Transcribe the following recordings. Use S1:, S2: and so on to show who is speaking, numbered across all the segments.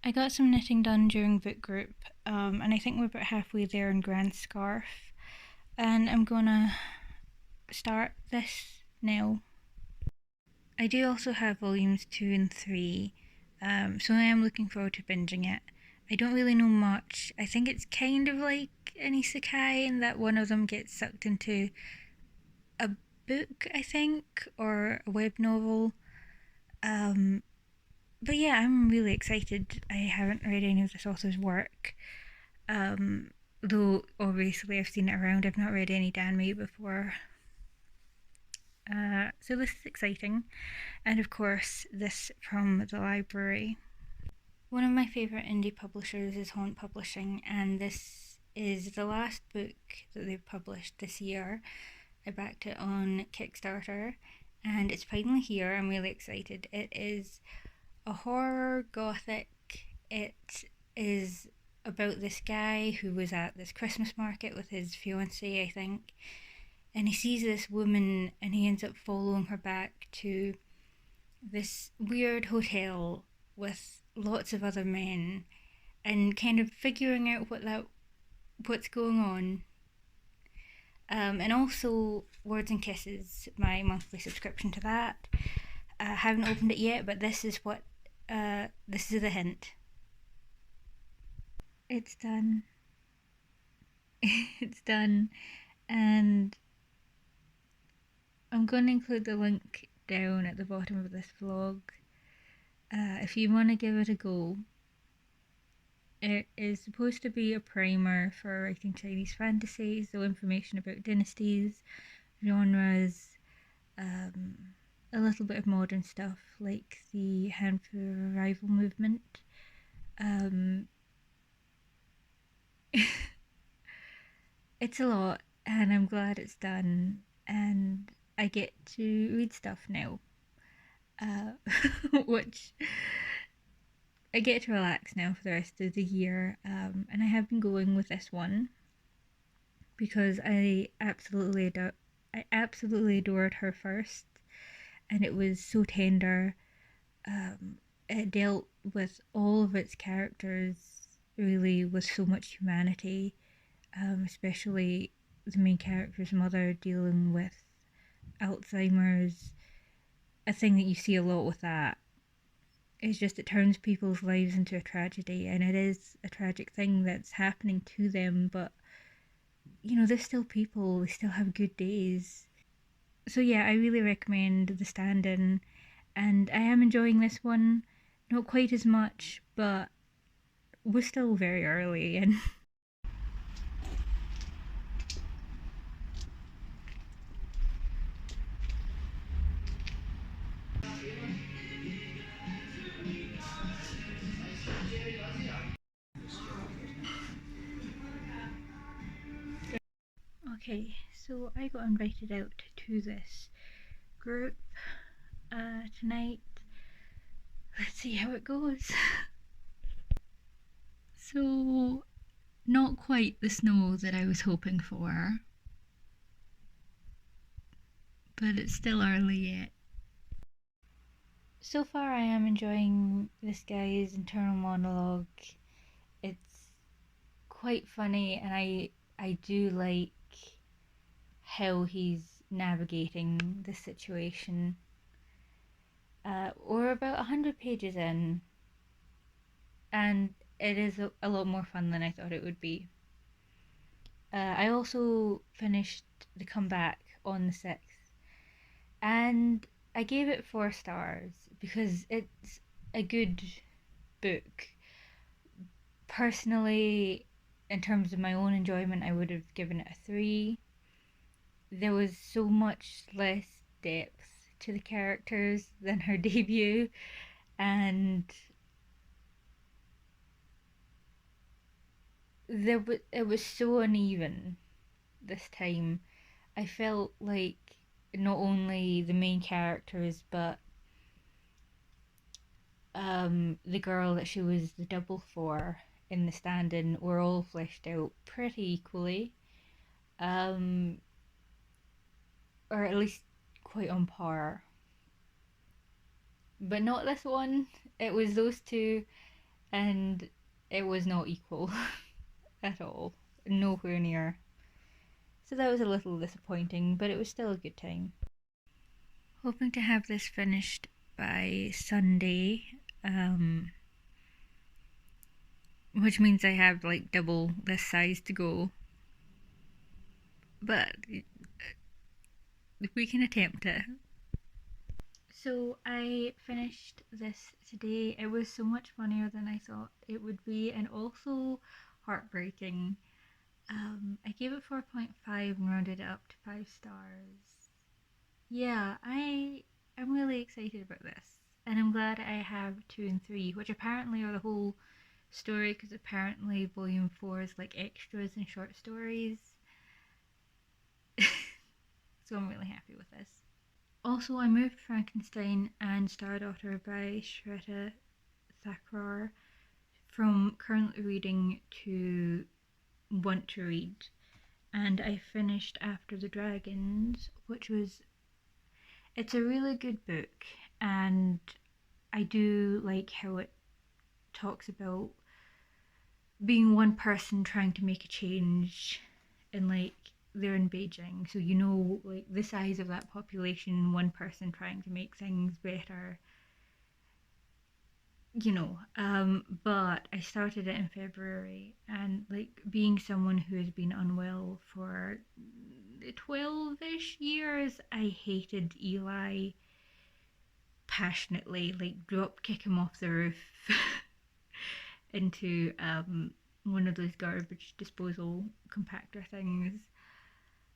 S1: I got some knitting done during book group, and I think we're about halfway there in Grand Scarf. And I'm gonna start this now. I do also have volumes 2 and 3, so I am looking forward to binging it. I don't really know much. I think it's kind of like an isekai in that one of them gets sucked into a book, I think, or a web novel. Um, but yeah, I'm really excited. I haven't read any of this author's work, um, though obviously I've seen it around. I've not read any Danmei before. So this is exciting. And of course, this from the library. One of my favourite indie publishers is Haunt Publishing, and this is the last book that they've published this year. I backed it on Kickstarter, and it's finally here. I'm really excited. It is a horror gothic. It is about this guy who was at this Christmas market with his fiancée, I think, and he sees this woman and he ends up following her back to this weird hotel with lots of other men and kind of figuring out what's going on. And also Words and Kisses, my monthly subscription to that. I haven't opened it yet, but this is the hint. It's done. It's done, and I'm going to include the link down at the bottom of this vlog. If you want to give it a go. It is supposed to be a primer for writing Chinese fantasy, so information about dynasties, genres, um, a little bit of modern stuff like the Hanfu Revival movement. It's a lot, and I'm glad it's done, and I get to read stuff now, uh, which I get to relax now for the rest of the year, and I have been going with this one because I absolutely adored her first, and it was so tender. It dealt with all of its characters really with so much humanity, especially the main character's mother dealing with Alzheimer's. A thing that you see a lot with that is just it turns people's lives into a tragedy, and it is a tragic thing that's happening to them, but they're still people, they still have good days. So yeah, I really recommend The Stand-In, and I am enjoying this one. Not quite as much, but we're still very early and okay, so I got invited out to this group tonight. Let's see how it goes. So, not quite the snow that I was hoping for, but it's still early yet. So far, I am enjoying this guy's internal monologue. It's quite funny, and I do like how he's navigating the situation. We're about 100 pages in, and it is a lot more fun than I thought it would be. I also finished The Comeback on the 6th, and I gave it 4 stars because it's a good book. Personally, in terms of my own enjoyment, I would have given it a 3. There was so much less depth to the characters than her debut, and it was so uneven this time. I felt like not only the main characters but the girl that she was the double for in The Stand-In were all fleshed out pretty equally, um, or at least quite on par. But not this one. It was those two, and it was not equal at all. Nowhere near. So that was a little disappointing, but it was still a good time. Hoping to have this finished by Sunday, which means I have like double this size to go. But we can attempt it. So I finished this today. It was so much funnier than I thought it would be, and also heartbreaking. I gave it 4.5 and rounded it up to 5 stars. Yeah, I'm really excited about this, and I'm glad I have 2 and 3, which apparently are the whole story, because apparently volume 4 is like extras and short stories. So I'm really happy with this. Also, I moved Frankenstein and Star Daughter by Shweta Thakrar from currently reading to want to read, and I finished After the Dragons, it's a really good book, and I do like how it talks about being one person trying to make a change in like they're in Beijing, so you know like the size of that population, one person trying to make things better, but I started it in February, and like being someone who has been unwell for 12-ish years, I hated Eli passionately, like drop kick him off the roof into one of those garbage disposal compactor things.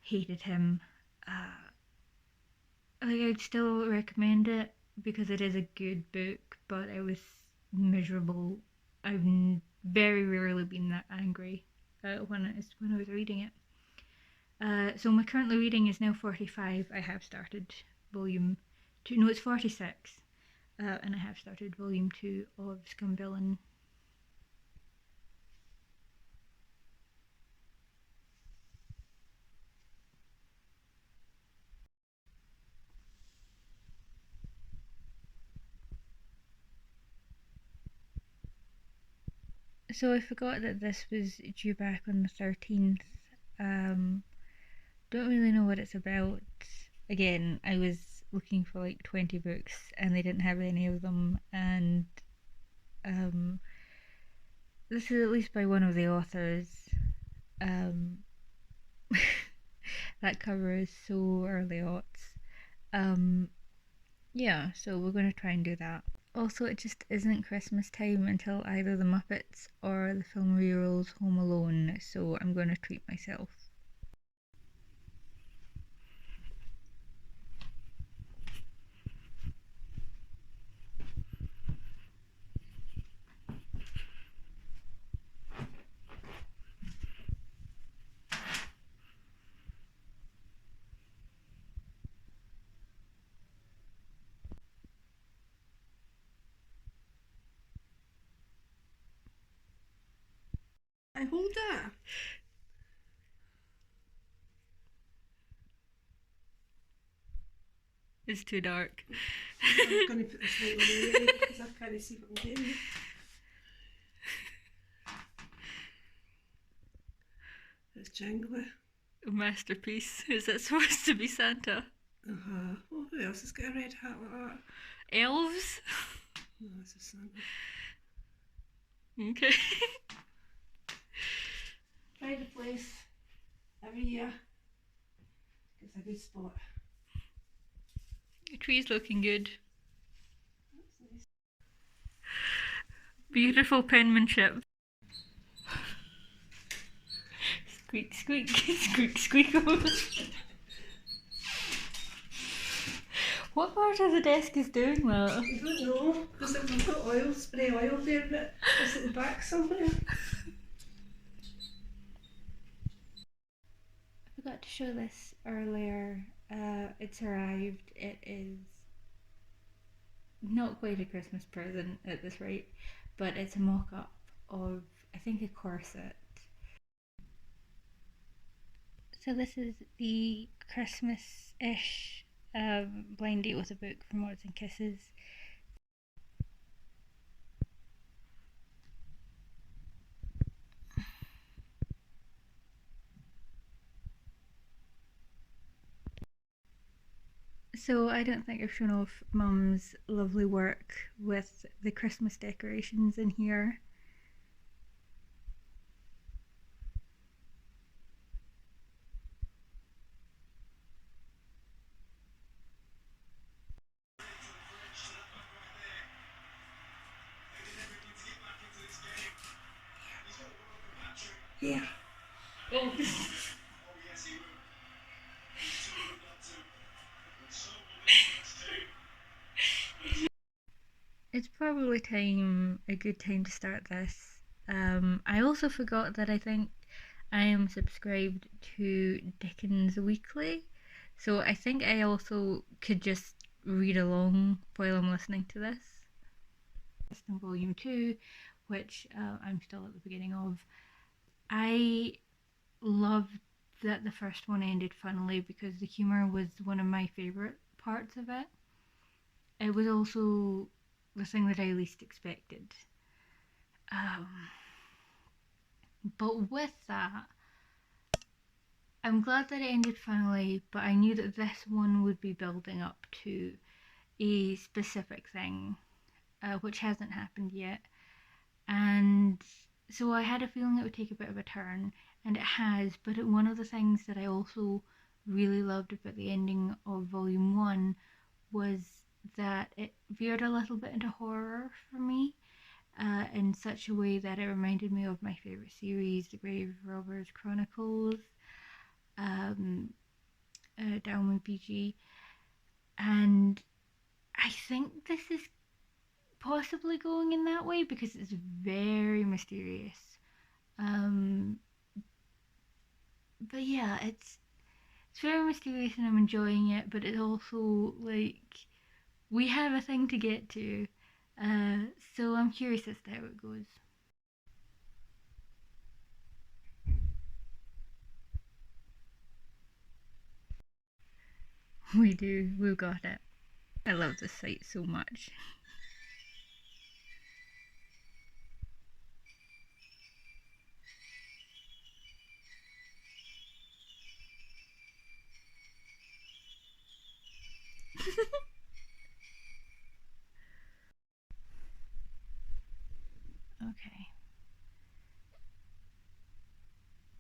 S1: Hated him. I'd still recommend it because it is a good book, but I was miserable. I've very rarely been that angry when I was reading it. So my currently reading is now 45. I have started volume 2. No, it's 46. And I have started volume 2 of Scumvillain. So I forgot that this was due back on the 13th. Don't really know what it's about. Again, I was looking for like 20 books and they didn't have any of them, and this is at least by one of the authors. That cover is so early aughts. Yeah, so we're going to try and do that. Also, it just isn't Christmas time until either the Muppets or the film rerolls Home Alone, so I'm going to treat myself.
S2: I hold that.
S1: It's too dark.
S2: I'm going to put this light on anyway because I can't see what I'm doing. It's jangly.
S1: A masterpiece. Is it supposed to be Santa?
S2: Uh-huh. Oh, who else has got a red hat like that?
S1: Elves?
S2: No, it's a Santa.
S1: Okay.
S2: Pride of place every year. It's a good spot.
S1: The tree's looking good.
S2: That's nice.
S1: Beautiful penmanship. Squeak, squeak, squeak, squeak. What part of the desk is doing that?
S2: I don't know, because we've got spray oil there, but it's at the back somewhere.
S1: I forgot to show this earlier. It's arrived. It is not quite a Christmas present at this rate, but it's a mock-up of, I think, a corset. So this is the Christmas-ish blind date with a book from Words and Kisses. So I don't think I've shown off Mum's lovely work with the Christmas decorations in here.
S2: Yeah.
S1: Oh. It's probably a good time to start this. I also forgot that I think I am subscribed to Dickens Weekly, so I think I also could just read along while I'm listening to this. In Volume 2, which I'm still at the beginning of. I loved that the first one ended funnily because the humour was one of my favourite parts of it. It was also the thing that I least expected. But with that, I'm glad that it ended funnily, but I knew that this one would be building up to a specific thing, which hasn't happened yet. And so I had a feeling it would take a bit of a turn, and it has. But one of the things that I also really loved about the ending of Volume 1 was that it veered a little bit into horror for me, in such a way that it reminded me of my favourite series, The Grave Robbers Chronicles, Down BG, and I think this is possibly going in that way because it's very mysterious. But yeah, it's very mysterious and I'm enjoying it, but it's also like we have a thing to get to, so I'm curious as to how it goes. We do, we've got it. I love this site so much. Okay.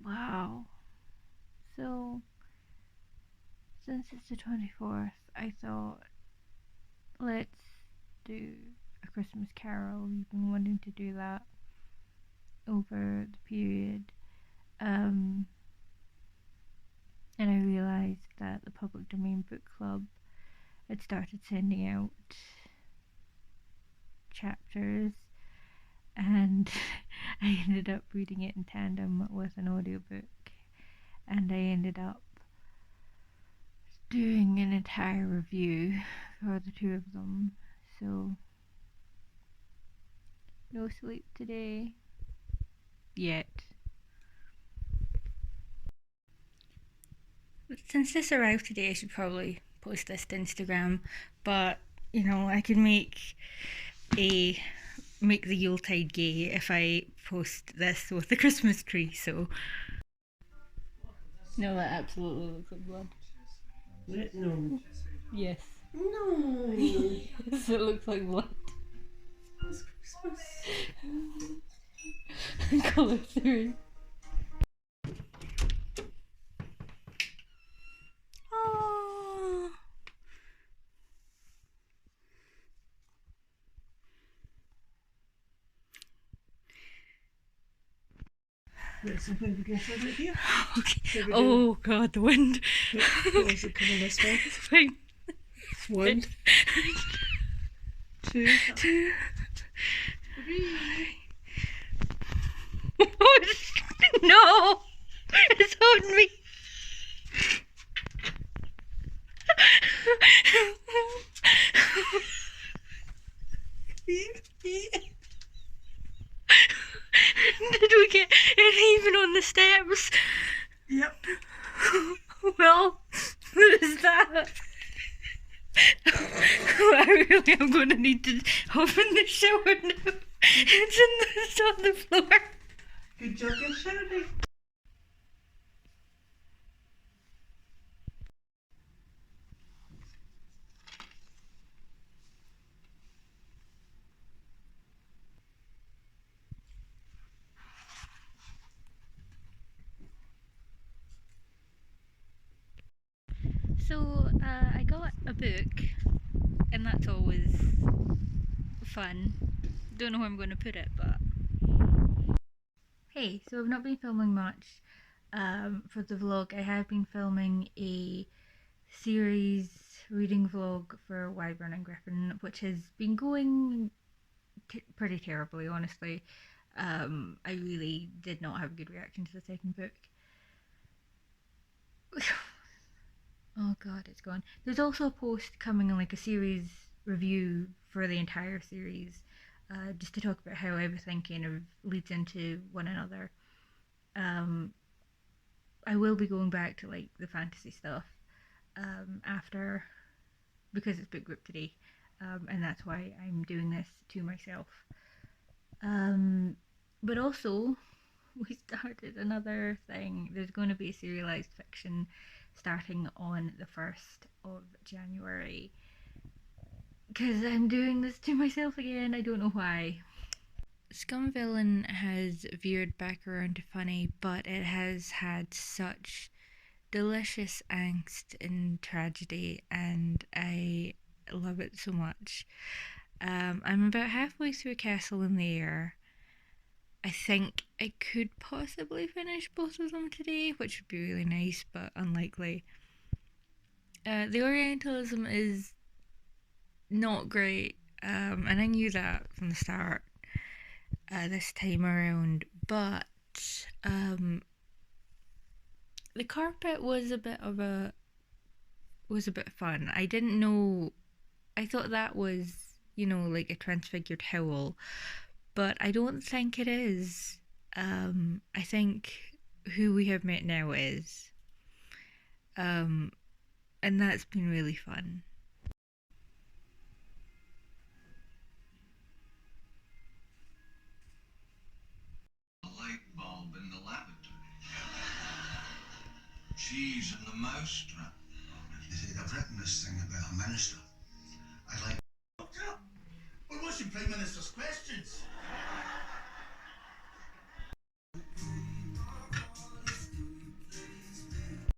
S1: Wow. So, since it's the 24th, I thought, let's do A Christmas Carol. We've been wanting to do that over the period. And I realised that the Public Domain Book Club had started sending out chapters, and I ended up reading it in tandem with an audiobook, and I ended up doing an entire review for the two of them. So, no sleep today. Yet. Since this arrived today, I should probably post this to Instagram, but you know, I could make the Yuletide gay if I post this with the Christmas tree, so. No, that absolutely looks like blood.
S2: No.
S1: Yes.
S2: No.
S1: Yes, it looks like blood.
S2: It's Christmas.
S1: Colour through. Oh.
S2: Let's open the gift over here.
S1: Okay. Oh god, the wind.
S2: Is it coming this way?
S1: It's fine.
S2: One, two,
S1: Two.
S2: three.
S1: No! It's on me! Did we get it even on the steps?
S2: Yep.
S1: Well, what is that? I really am going to need to open the shower now. It's on the floor.
S2: Good job, you're shouting.
S1: So I got a book, and that's always fun. Don't know where I'm going to put it, but hey, so I've not been filming much for the vlog. I have been filming a series reading vlog for Wyvern and Griffin, which has been going pretty terribly, honestly. I really did not have a good reaction to the second book. Oh god, it's gone. There's also a post coming on, like a series review for the entire series, just to talk about how everything kind of leads into one another. Um, I will be going back to like the fantasy stuff after, because it's book group today, and that's why I'm doing this to myself. Um, but also, we started another thing. There's going to be serialized fiction starting on the 1st of January. Because I'm doing this to myself again, I don't know why. Scum Villain has veered back around to funny, but it has had such delicious angst and tragedy, and I love it so much. I'm about halfway through Castle in the Air. I think I could possibly finish both of them today, which would be really nice, but unlikely. The Orientalism is not great, and I knew that from the start this time around, but the carpet was a bit fun. I didn't know. I thought that was, like a transfigured howl, but I don't think it is. I think who we have met now is. Um, and that's been really fun.
S3: A light bulb in the lavatory. Cheese in the mousetrap.
S4: You see, I've written this thing about a minister